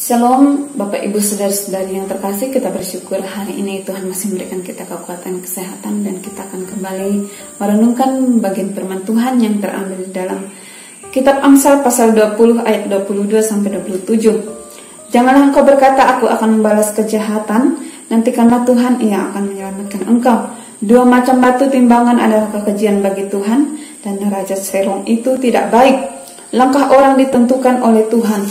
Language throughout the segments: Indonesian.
Shalom Bapak Ibu Saudara-saudari yang terkasih, kita bersyukur hari ini Tuhan masih memberikan kita kekuatan, kesehatan, dan kita akan kembali merenungkan bagian firman Tuhan yang terambil di dalam Kitab Amsal pasal 20 ayat 22 sampai 27. Janganlah engkau berkata, aku akan membalas kejahatan, nantikanlah Tuhan, ia akan menyelamatkan engkau. Dua macam batu timbangan adalah kekejian bagi Tuhan, dan neraca serong itu tidak baik. Langkah orang ditentukan oleh Tuhan,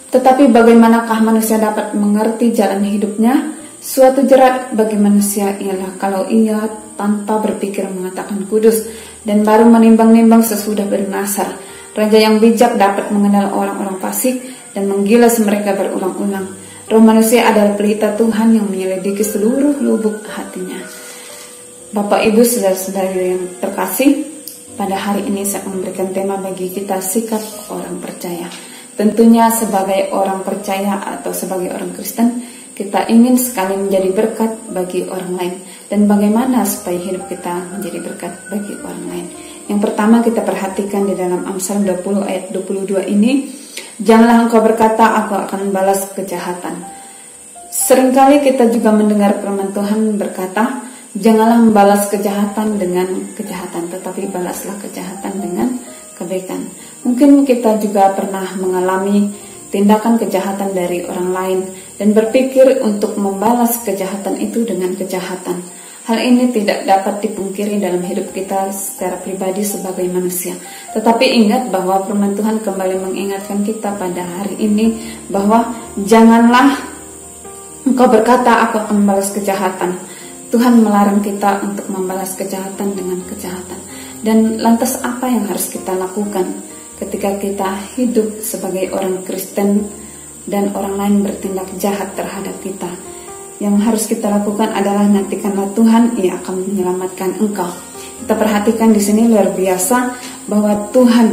tetapi bagaimanakah manusia dapat mengerti jalan hidupnya? Suatu jerat bagi manusia ialah kalau ia tanpa berpikir mengatakan kudus, dan baru menimbang-nimbang sesudah bernasar. Raja yang bijak dapat mengenal orang-orang fasik dan menggilas mereka berulang-ulang. Roh manusia adalah pelita Tuhan yang menyelidiki seluruh lubuk hatinya. Bapak Ibu saudara-saudari yang terkasih, pada hari ini saya akan memberikan tema bagi kita, sikap orang percaya. Tentunya sebagai orang percaya atau sebagai orang Kristen, kita ingin sekali menjadi berkat bagi orang lain. Dan bagaimana supaya hidup kita menjadi berkat bagi orang lain? Yang pertama kita perhatikan di dalam Amsal 20 ayat 22 ini, janganlah engkau berkata, aku akan balas kejahatan. Seringkali kita juga mendengar firman Tuhan berkata, janganlah membalas kejahatan dengan kejahatan, tetapi balaslah kejahatan dengan kebaikan. Mungkin kita juga pernah mengalami tindakan kejahatan dari orang lain dan berpikir untuk membalas kejahatan itu dengan kejahatan. Hal ini tidak dapat dipungkiri dalam hidup kita secara pribadi sebagai manusia. Tetapi ingat bahwa firman Tuhan kembali mengingatkan kita pada hari ini bahwa janganlah engkau berkata, aku akan membalas kejahatan. Tuhan melarang kita untuk membalas kejahatan dengan kejahatan. Dan lantas apa yang harus kita lakukan ketika kita hidup sebagai orang Kristen dan orang lain bertindak jahat terhadap kita? Yang harus kita lakukan adalah nantikanlah Tuhan, ia akan menyelamatkan engkau. Kita perhatikan di sini luar biasa bahwa Tuhan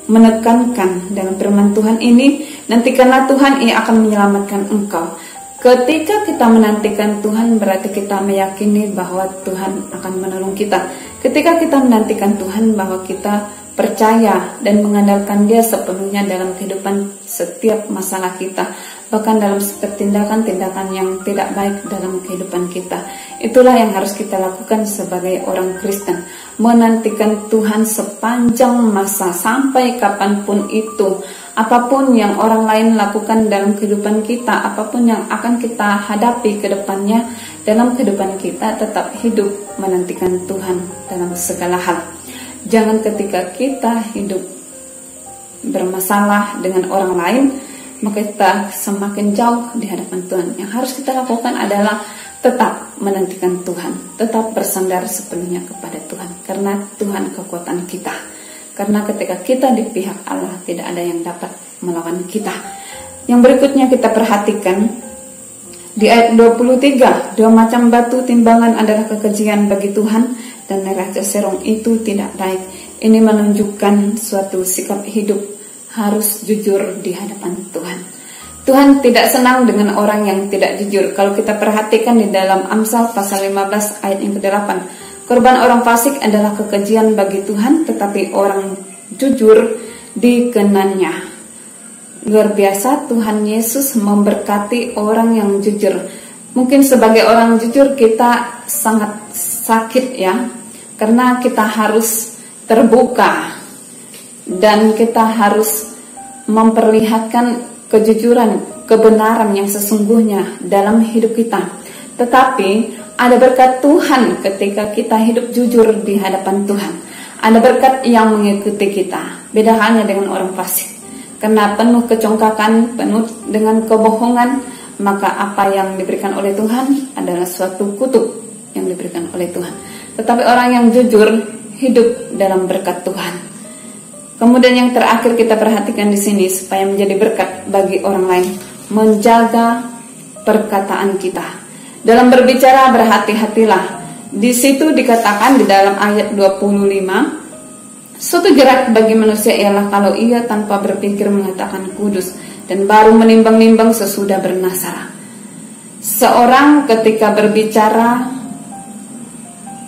menekankan dalam firman Tuhan ini, nantikanlah Tuhan, ia akan menyelamatkan engkau. Ketika kita menantikan Tuhan, berarti kita meyakini bahwa Tuhan akan menolong kita. Ketika kita menantikan Tuhan, bahwa kita percaya dan mengandalkan Dia sepenuhnya dalam kehidupan setiap masalah kita, bahkan dalam tindakan-tindakan yang tidak baik dalam kehidupan kita. Itulah yang harus kita lakukan sebagai orang Kristen, menantikan Tuhan sepanjang masa, sampai kapanpun itu. Apapun yang orang lain lakukan dalam kehidupan kita, apapun yang akan kita hadapi ke depannya dalam kehidupan kita, tetap hidup menantikan Tuhan dalam segala hal. Jangan ketika kita hidup bermasalah dengan orang lain, maka kita semakin jauh di hadapan Tuhan. Yang harus kita lakukan adalah tetap menantikan Tuhan, tetap bersandar sepenuhnya kepada Tuhan, karena Tuhan kekuatan kita. Karena ketika kita di pihak Allah, tidak ada yang dapat melawan kita. Yang berikutnya kita perhatikan di ayat 23, dua macam batu timbangan adalah kekejian bagi Tuhan, dan neraca serong itu tidak baik. Ini menunjukkan suatu sikap hidup harus jujur di hadapan Tuhan. Tuhan tidak senang dengan orang yang tidak jujur. Kalau kita perhatikan di dalam Amsal pasal 15 ayat yang ke-8, korban orang fasik adalah kekejian bagi Tuhan, tetapi orang jujur dikenannya. Luar biasa, Tuhan Yesus memberkati orang yang jujur. Mungkin sebagai orang jujur kita sangat sakit ya, karena kita harus terbuka dan kita harus memperlihatkan kejujuran, kebenaran yang sesungguhnya dalam hidup kita. Tetapi ada berkat Tuhan ketika kita hidup jujur di hadapan Tuhan. Ada berkat yang mengikuti kita. Beda halnya dengan orang fasik. Karena penuh kecongkakan, penuh dengan kebohongan, maka apa yang diberikan oleh Tuhan adalah suatu kutuk yang diberikan oleh Tuhan. Tetapi orang yang jujur hidup dalam berkat Tuhan. Kemudian yang terakhir kita perhatikan di sini supaya menjadi berkat bagi orang lain, menjaga perkataan kita. Dalam berbicara berhati-hatilah. Di situ dikatakan di dalam ayat 25, suatu jerat bagi manusia ialah kalau ia tanpa berpikir mengatakan kudus, dan baru menimbang-nimbang sesudah bernasara. Seorang ketika berbicara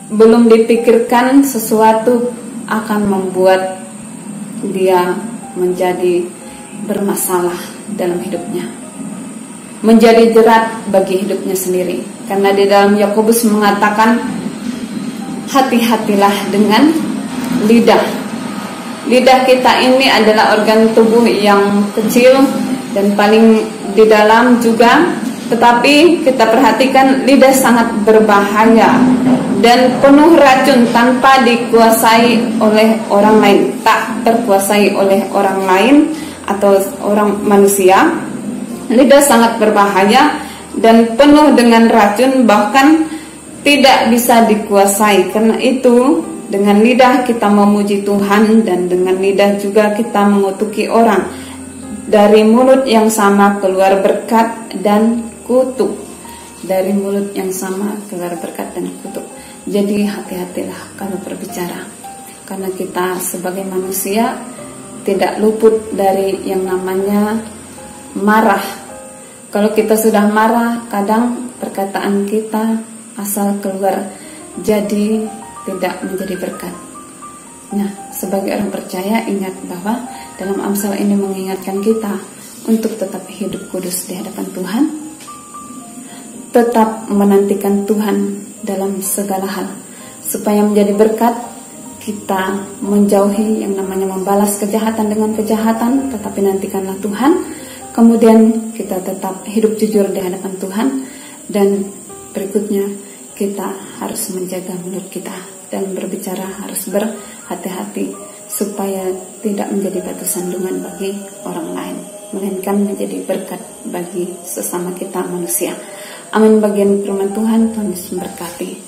belum dipikirkan sesuatu akan membuat dia menjadi bermasalah dalam hidupnya, menjadi jerat bagi hidupnya sendiri. Karena di dalam Yakobus mengatakan, hati-hatilah dengan lidah. Lidah kita ini adalah organ tubuh yang kecil dan paling di dalam juga, tetapi kita perhatikan lidah sangat berbahaya dan penuh racun tanpa dikuasai oleh orang lain, tak terkuasai oleh orang lain atau orang manusia. Lidah sangat berbahaya dan penuh dengan racun, bahkan tidak bisa dikuasai. Karena itu dengan lidah kita memuji Tuhan dan dengan lidah juga kita mengutuki orang. Dari mulut yang sama keluar berkat dan kutuk. Dari mulut yang sama keluar berkat dan kutuk. Jadi hati-hatilah kalau berbicara, karena kita sebagai manusia tidak luput dari yang namanya marah. Kalau kita sudah marah, kadang perkataan kita asal keluar jadi tidak menjadi berkat. Nah, sebagai orang percaya, ingat bahwa dalam Amsal ini mengingatkan kita untuk tetap hidup kudus di hadapan Tuhan, tetap menantikan Tuhan dalam segala hal, supaya menjadi berkat. Kita menjauhi yang namanya membalas kejahatan dengan kejahatan, tetapi nantikanlah Tuhan. Kemudian kita tetap hidup jujur di hadapan Tuhan. Dan berikutnya, kita harus menjaga mulut kita dan berbicara harus berhati-hati, supaya tidak menjadi batu sandungan bagi orang lain, melainkan menjadi berkat bagi sesama kita manusia. Amin. Bagian firman Tuhan, Tuhan Yesus memberkati.